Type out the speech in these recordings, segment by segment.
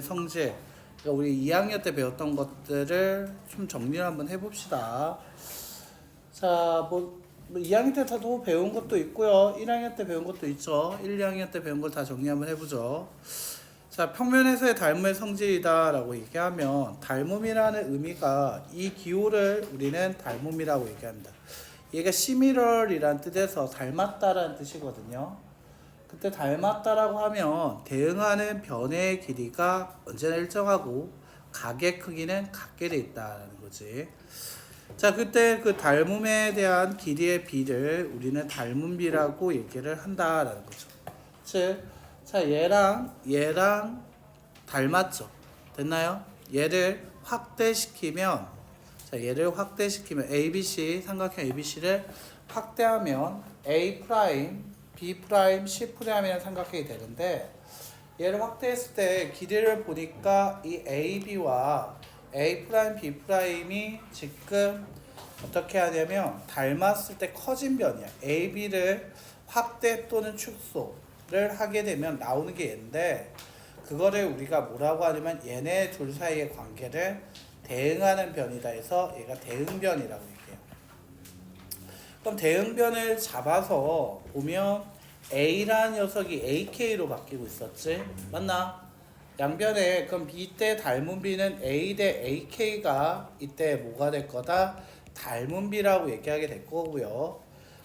성질, 그러니까 우리 2학년 때 배웠던 것들을 좀 정리를 한번 해봅시다. 자, 2학년 때 다도 배운 것도 있고요. 1학년 때 배운 것도 있죠. 1, 2학년 때 배운 걸 다 정리 한번 해보죠. 자, 평면에서의 닮음의 성질이다 라고 얘기하면 닮음이라는 의미가 이 기호를 우리는 닮음이라고 얘기한다. 얘가 similar이란 뜻에서 닮았다라는 뜻이거든요. 그때 닮았다라고 하면 대응하는 변의 길이가 언제나 일정하고 각의 크기는 같게 돼 있다라는 거지. 자, 그때 그 닮음에 대한 길이의 비를 우리는 닮음비라고 얘기를 한다라는 거죠. 즉, 자, 얘랑 닮았죠. 됐나요? 얘를 확대시키면, 얘를 확대시키면 ABC 삼각형 ABC를 확대하면 A 프라임, B 프라임, C 프라임이라는 삼각형이 되는데, 얘를 확대했을 때 길이를 보니까 이 AB와 A 프라임, B 프라임이 지금 어떻게 하냐면 닮았을 때 커진 변이야. AB를 확대 또는 축소를 하게 되면 나오는 게 얘인데, 그거를 우리가 뭐라고 하냐면 얘네 둘 사이의 관계를 대응하는 변이다 해서 얘가 대응변이라고 얘기해요. 그럼 대응변을 잡아서 보면 A라는 녀석이 AK로 바뀌고 있었지? 맞나? 양변에 그럼 B 때 닮은 B는 A 대 AK가 이때 뭐가 될 거다? 닮은 B라고 얘기하게 될 거고요.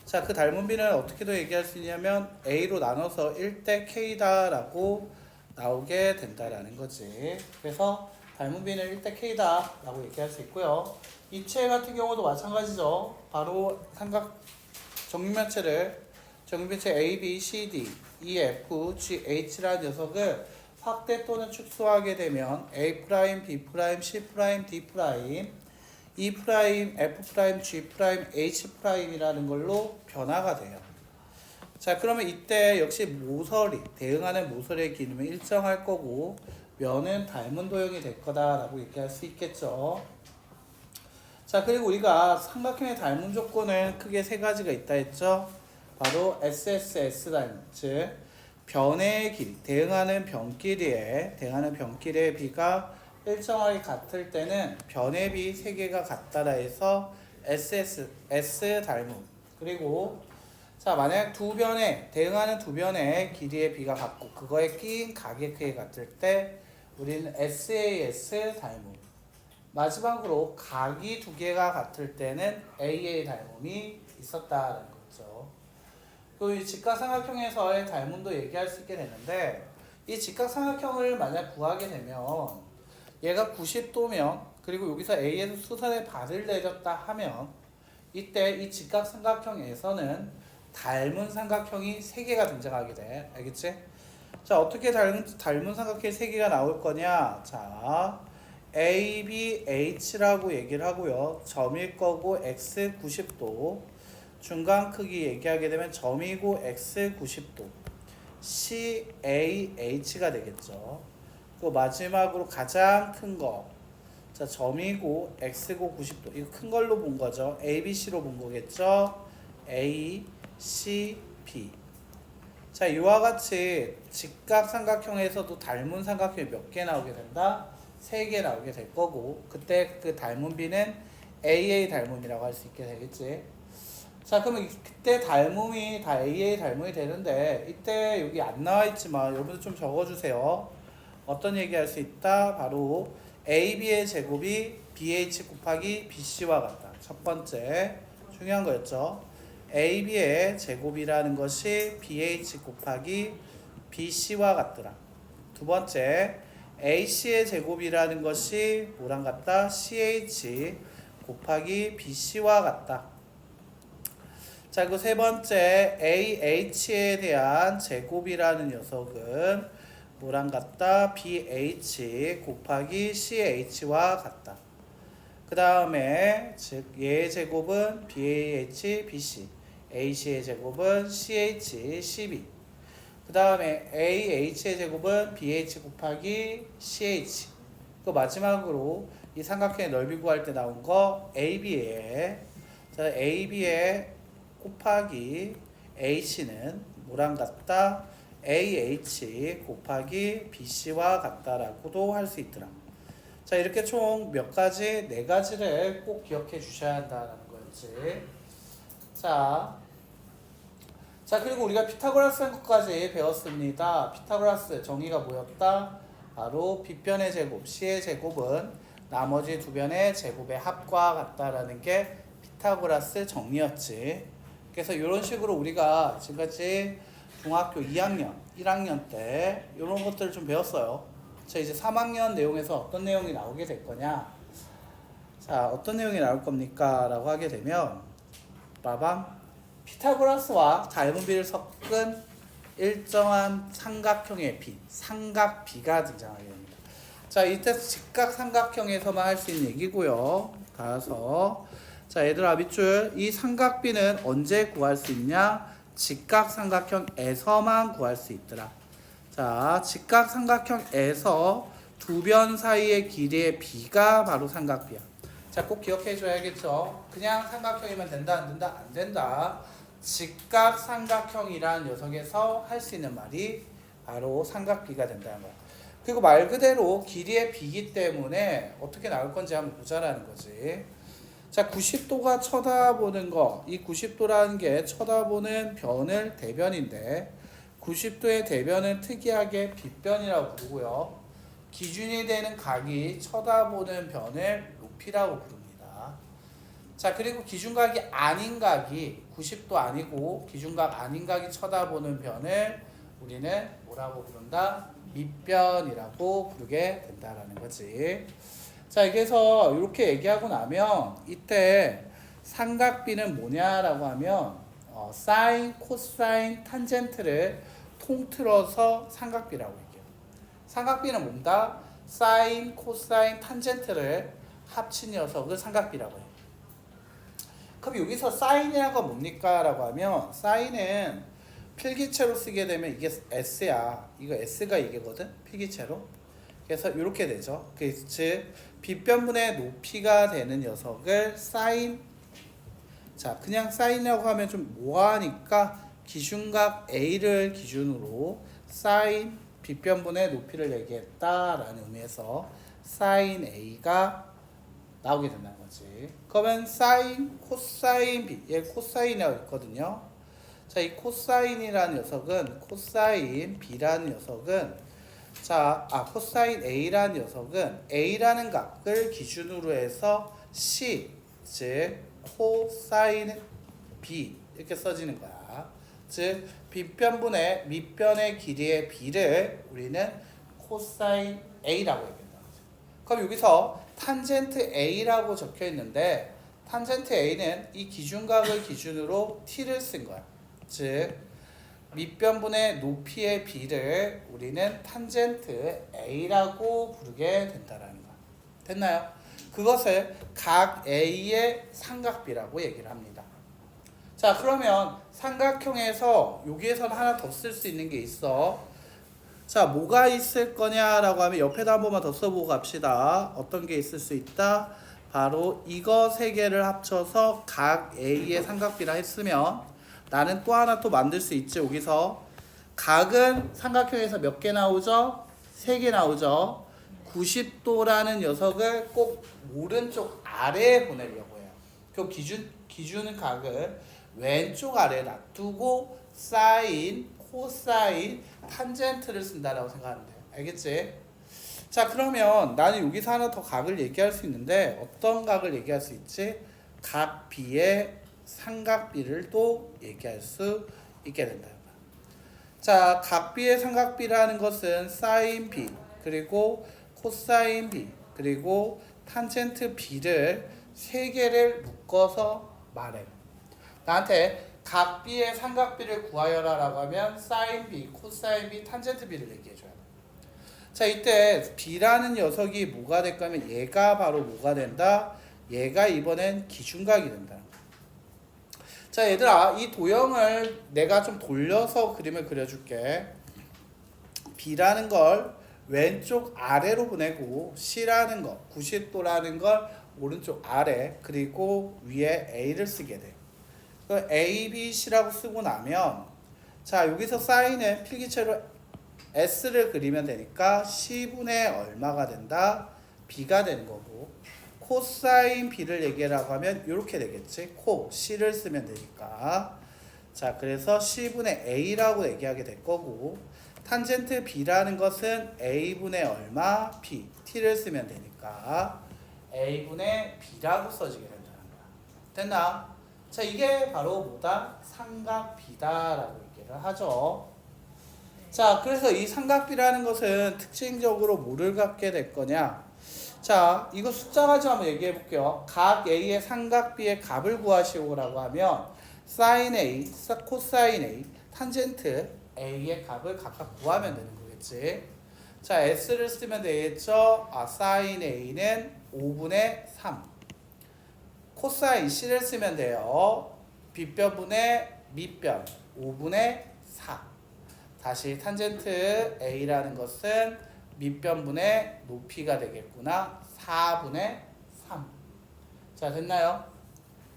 자, 그 닮은 B는 어떻게도 얘기할 수 있냐면 A로 나눠서 1대 K다 라고 나오게 된다라는 거지. 그래서 닮은 B는 1대 K다 라고 얘기할 수 있고요. 입체 같은 경우도 마찬가지죠. 바로 정육면체 A, B, C, D, E, F, G, H라는 녀석을 확대 또는 축소하게 되면 A 프라임, B 프라임, C 프라임, D 프라임, E 프라임, F 프라임, G 프라임, H 프라임이라는 걸로 변화가 돼요. 자, 그러면 이때 역시 대응하는 모서리의 길이는 일정할 거고 면은 닮은 도형이 될 거다라고 얘기할 수 있겠죠. 자, 그리고 우리가 삼각형의 닮은 조건은 크게 세 가지가 있다 했죠. 바로 SSS 닮음, 즉 변의 길이, 대응하는 변길이의 비가 일정하게 같을 때는 변의 비 세 개가 같다라 해서 SSS 닮음. 그리고 자, 만약 대응하는 두 변의 길이의 비가 같고 그거에 끼인 각의 크기가 같을 때 우리는 SAS 닮음. 마지막으로 각이 두 개가 같을 때는 AA 닮음이 있었다는 거죠. 또 이 직각삼각형에서의 닮음도 얘기할 수 있게 되는데, 이 직각삼각형을 만약 구하게 되면 얘가 90도면 그리고 여기서 A에서 수선의 발을 내렸다 하면 이때 이 직각삼각형에서는 닮은 삼각형이 3개가 등장하게 돼. 알겠지? 자, 어떻게 닮은 삼각형이 3개가 나올 거냐? 자, A, B, H라고 얘기를 하고요. 점일 거고 X 90도. 중간 크기 얘기하게 되면 점이고 X 90도. C, A, H가 되겠죠. 그 마지막으로 가장 큰 거. 자, 점이고 X고 90도. 이거 큰 걸로 본 거죠. A, B, C로 본 거겠죠. A, C, B. 자, 이와 같이 직각삼각형에서도 닮은 삼각형이 몇 개 나오게 된다? 3개 나오게 될 거고, 그때 그 닮은 B는 AA 닮음이라고 할 수 있게 되겠지. 자, 그러면 그때 닮음이 다 AA 닮음이 되는데, 이때 여기 안 나와 있지만 여러분들 좀 적어주세요. 어떤 얘기 할 수 있다? 바로 AB의 제곱이 BH 곱하기 BC와 같다. 첫 번째 중요한 거였죠. AB의 제곱이라는 것이 BH 곱하기 BC와 같더라. 두 번째, AC의 제곱이라는 것이 뭐랑 같다? CH 곱하기 BC와 같다. 자, 그 세 번째, AH에 대한 제곱이라는 녀석은 뭐랑 같다? BH 곱하기 CH와 같다. 그 다음에 즉 얘의 제곱은 BAH, BC, AC의 제곱은 CH, CB. 그 다음에 AH의 제곱은 BH 곱하기 CH. 그 마지막으로 이 삼각형의 넓이 구할 때 나온 거 AB의 곱하기 H는 뭐랑 같다? AH 곱하기 BC와 같다라고도 할 수 있더라. 자, 이렇게 총 몇 가지? 네 가지를 꼭 기억해 주셔야 한다는 거였지. 자, 그리고 우리가 피타고라스 한 것까지 배웠습니다. 피타고라스 정의가 뭐였다? 바로 빗변의 제곱, C의 제곱은 나머지 두 변의 제곱의 합과 같다라는 게 피타고라스 정의였지. 그래서 이런 식으로 우리가 지금까지 중학교 2학년, 1학년 때 이런 것들을 좀 배웠어요. 자, 이제 3학년 내용에서 어떤 내용이 나오게 될 거냐? 자, 어떤 내용이 나올 겁니까? 라고 하게 되면 빠밤, 피타고라스와 닮은 비를 섞은 일정한 삼각형의 비, 삼각비가 등장하게 됩니다. 자, 이때 직각 삼각형에서만 할 수 있는 얘기고요. 따라서 자, 얘들아 밑줄, 이 삼각비는 언제 구할 수 있냐? 직각 삼각형에서만 구할 수 있더라. 자, 직각 삼각형에서 두 변 사이의 길이의 비가 바로 삼각비야. 자, 꼭 기억해 줘야겠죠. 그냥 삼각형이면 된다, 안 된다? 안 된다. 직각 삼각형이란 녀석에서 할 수 있는 말이 바로 삼각비가 된다는 거야. 그리고 말 그대로 길이의 비기 때문에 어떻게 나올 건지 한번 보자라는 거지. 자, 90도가 쳐다보는 거, 이 90도라는 게 쳐다보는 변을 대변인데 90도의 대변은 특이하게 빗변이라고 부르고요. 기준이 되는 각이 쳐다보는 변을 높이라고 부릅니다. 자, 그리고 기준각이 아닌 각이 90도 아니고 기준각 아닌 각이 쳐다보는 변을 우리는 뭐라고 부른다? 밑변이라고 부르게 된다라는 거지. 자, 그래서 이렇게 얘기하고 나면 이때 삼각비는 뭐냐라고 하면 사인, 코사인, 탄젠트를 통틀어서 삼각비라고 얘기해요. 삼각비는 뭔가? 사인, 코사인, 탄젠트를 합친 녀석을 삼각비라고 해요. 그럼 여기서 사인이란 건 뭡니까? 라고 하면 사인은 필기체로 쓰게 되면 이게 S야. 이거 S가 이게거든? 필기체로. 그래서 이렇게 되죠. 즉 빗변분의 높이가 되는 녀석을 사인. 자, 그냥 사인이라고 하면 좀 뭐하니까 기준각 A를 기준으로 사인 빗변분의 높이를 얘기했다라는 의미에서 사인 A가 나오게 된다는 거지. 그러면 사인, 코사인 B, 얘 코사인이라고 있거든요. 자, 이 코사인이라는 녀석은 코사인 B라는 녀석은 자, 코사인 A라는 녀석은 A라는 각을 기준으로 해서 C, 즉 코사인 B 이렇게 써지는 거야. 즉 빗변분의 밑변의 길이의 B를 우리는 코사인 A라고 얘기한다. 그럼 여기서 탄젠트 A라고 적혀 있는데 탄젠트 A는 이 기준각을 기준으로 T를 쓴 거야. 즉 밑변분의 높이의 B를 우리는 탄젠트 A라고 부르게 된다라는 거야. 됐나요? 그것을 각 A의 삼각비라고 얘기를 합니다. 자, 그러면 삼각형에서 여기에서는 하나 더 쓸 수 있는 게 있어. 자, 뭐가 있을 거냐라고 하면 옆에다 한 번만 더 써보고 갑시다. 어떤 게 있을 수 있다? 바로 이거 세 개를 합쳐서 각 A의 삼각비라 했으면 나는 또 하나 또 만들 수 있지. 여기서 각은 삼각형에서 몇 개 나오죠? 3개 나오죠. 90도라는 녀석을 꼭 오른쪽 아래에 보내려고 해요. 그 기준 각을 왼쪽 아래에 놔두고 사인, 코사인, 탄젠트를 쓴다라고 생각하면 돼요. 알겠지? 자, 그러면 나는 여기서 하나 더 각을 얘기할 수 있는데 어떤 각을 얘기할 수 있지? 각 B의 삼각비를 또 얘기할 수 있게 된다. 자, 각 B의 삼각비라는 것은 사인 B 그리고 코사인 B 그리고 탄젠트 B를 세 개를 묶어서 말해. 나한테 각 B의 삼각비를 구하여라 라고 하면 사인 B, 코사인 B, 탄젠트 B를 얘기해줘야 돼. 자, 이때 B라는 녀석이 뭐가 될까 하면 얘가 바로 뭐가 된다? 얘가 이번엔 기준각이 된다. 자, 얘들아, 이 도형을 내가 좀 돌려서 그림을 그려줄게. B라는 걸 왼쪽 아래로 보내고 C라는 거, 90도라는 걸 오른쪽 아래 그리고 위에 A를 쓰게 돼. A, B, C라고 쓰고 나면 자, 여기서 사인은 필기체로 S를 그리면 되니까 C분의 얼마가 된다? B가 되는 거고, 코사인 B를 얘기하라고 하면 이렇게 되겠지. 코 C를 쓰면 되니까. 자, 그래서 C분의 A라고 얘기하게 될 거고, 탄젠트 B라는 것은 A분의 얼마? B. T를 쓰면 되니까 A분의 B라고 써지게 된다는 거야. 됐나? 자, 이게 바로 뭐다? 삼각비다라고 얘기를 하죠. 자, 그래서 이 삼각비라는 것은 특징적으로 뭐를 갖게 될 거냐? 자, 이거 숫자 가지고 한번 얘기해 볼게요. 각 A의 삼각비의 값을 구하시오라고 하면 sin A, 코사인 A, 탄젠트 A의 값을 각각 구하면 되는 거겠지. 자, S를 쓰면 되겠죠. sin A는 5분의 3. 코사인 C를 쓰면 돼요. 빗변분의 밑변 5분의 4. 다시 탄젠트 A라는 것은 밑변분의 높이가 되겠구나. 4분의 3. 자, 됐나요?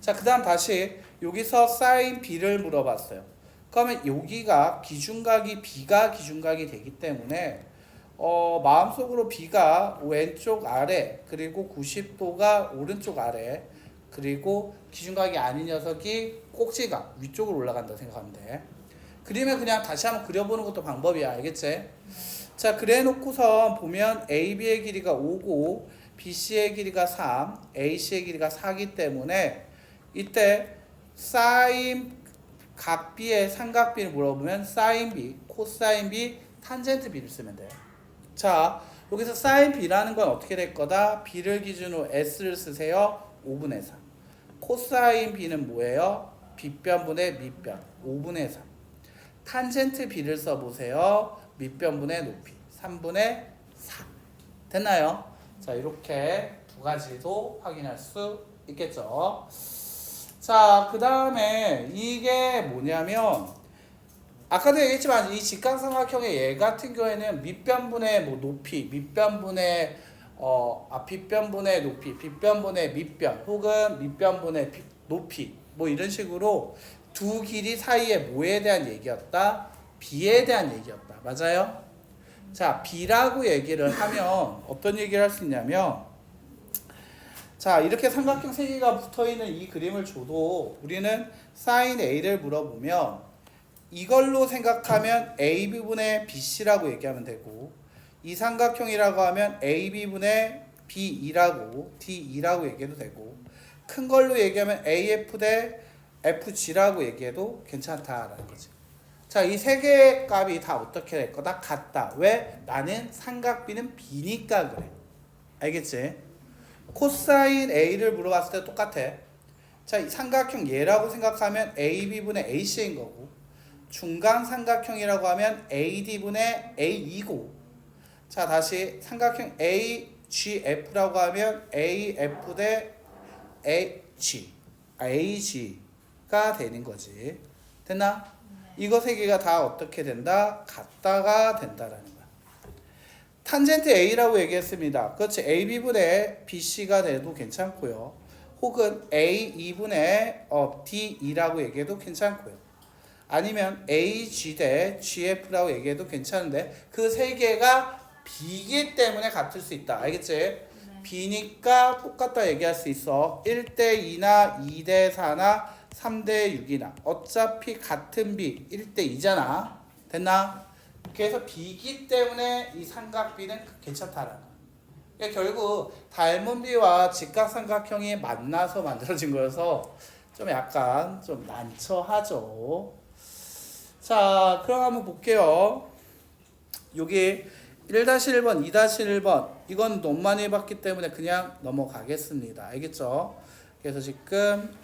자, 그 다음 다시 여기서 사인 B를 물어봤어요. 그러면 여기가 기준각이 B가 기준각이 되기 때문에 마음속으로 B가 왼쪽 아래, 그리고 90도가 오른쪽 아래, 그리고 기준각이 아닌 녀석이 꼭지각 위쪽으로 올라간다 생각하면 돼. 그리면 그냥 다시 한번 그려보는 것도 방법이야. 알겠지? 자, 그래 놓고서 보면 AB의 길이가 5고 BC의 길이가 3, AC의 길이가 4기 때문에 이때 사인 각 B의 삼각비를 물어보면 사인 B, 코사인 B, 탄젠트 B를 쓰면 돼요. 자, 여기서 사인 B라는 건 어떻게 될 거다? B를 기준으로 S를 쓰세요. 5분의 3. 코사인 B는 뭐예요? 빗변분의 밑변 5분의 3. 탄젠트 B를 써보세요. 밑변분의 높이 3분의 4. 됐나요? 자, 이렇게 두 가지도 확인할 수 있겠죠. 자, 그 다음에 이게 뭐냐면 아까도 얘기했지만 이 직각삼각형의 얘 같은 경우에는 밑변분의 뭐 높이, 밑변분의 빗변분의 높이, 빗변분의 밑변, 혹은 밑변분의 높이, 뭐 이런 식으로 두 길이 사이에 뭐에 대한 얘기였다? B에 대한 얘기였다. 맞아요? 자, B라고 얘기를 하면 어떤 얘기를 할 수 있냐면, 자, 이렇게 삼각형 세 개가 붙어있는 이 그림을 줘도 우리는 sin A를 물어보면 이걸로 생각하면 AB분의 BC라고 얘기하면 되고, 이 삼각형이라고 하면 AB분의 B2라고 D2라고 얘기해도 되고, 큰 걸로 얘기하면 AF 대 FG라고 얘기해도 괜찮다라는 거지. 자, 이 세 개의 값이 다 어떻게 될 거다? 같다. 왜? 나는 삼각비는 B니까 그래. 알겠지? 코사인 A를 물어봤을 때 똑같아. 자, 이 삼각형 얘라고 생각하면 AB분의 AC인 거고, 중간 삼각형이라고 하면 AD분의 AE고, 자, 다시 삼각형 AGF라고 하면 AF 대 AG가 되는 거지. 됐나? 이거 세 개가 다 어떻게 된다? 같다가 된다라는 거야. 탄젠트 A라고 얘기했습니다. 그렇지. AB분의 BC가 돼도 괜찮고요. 혹은 A2분의 D2라고 얘기해도 괜찮고요. 아니면 AG 대 GF라고 얘기해도 괜찮은데 그 세 개가 B이기 때문에 같을 수 있다. 알겠지? 네. B니까 똑같다 얘기할 수 있어. 1대 2나 2대 4나 3대 6이나 어차피 같은 B 1대 2잖아. 됐나? 그래서 B이기 때문에 이 삼각비는 괜찮다라는 거야. 그러니까 결국 닮은 비와 직각삼각형이 만나서 만들어진 거여서 좀 약간 좀 난처하죠. 자, 그럼 한번 볼게요. 여기 1-1번, 2-1번 이건 너무 많이 해봤기 때문에 그냥 넘어가겠습니다. 알겠죠? 그래서 지금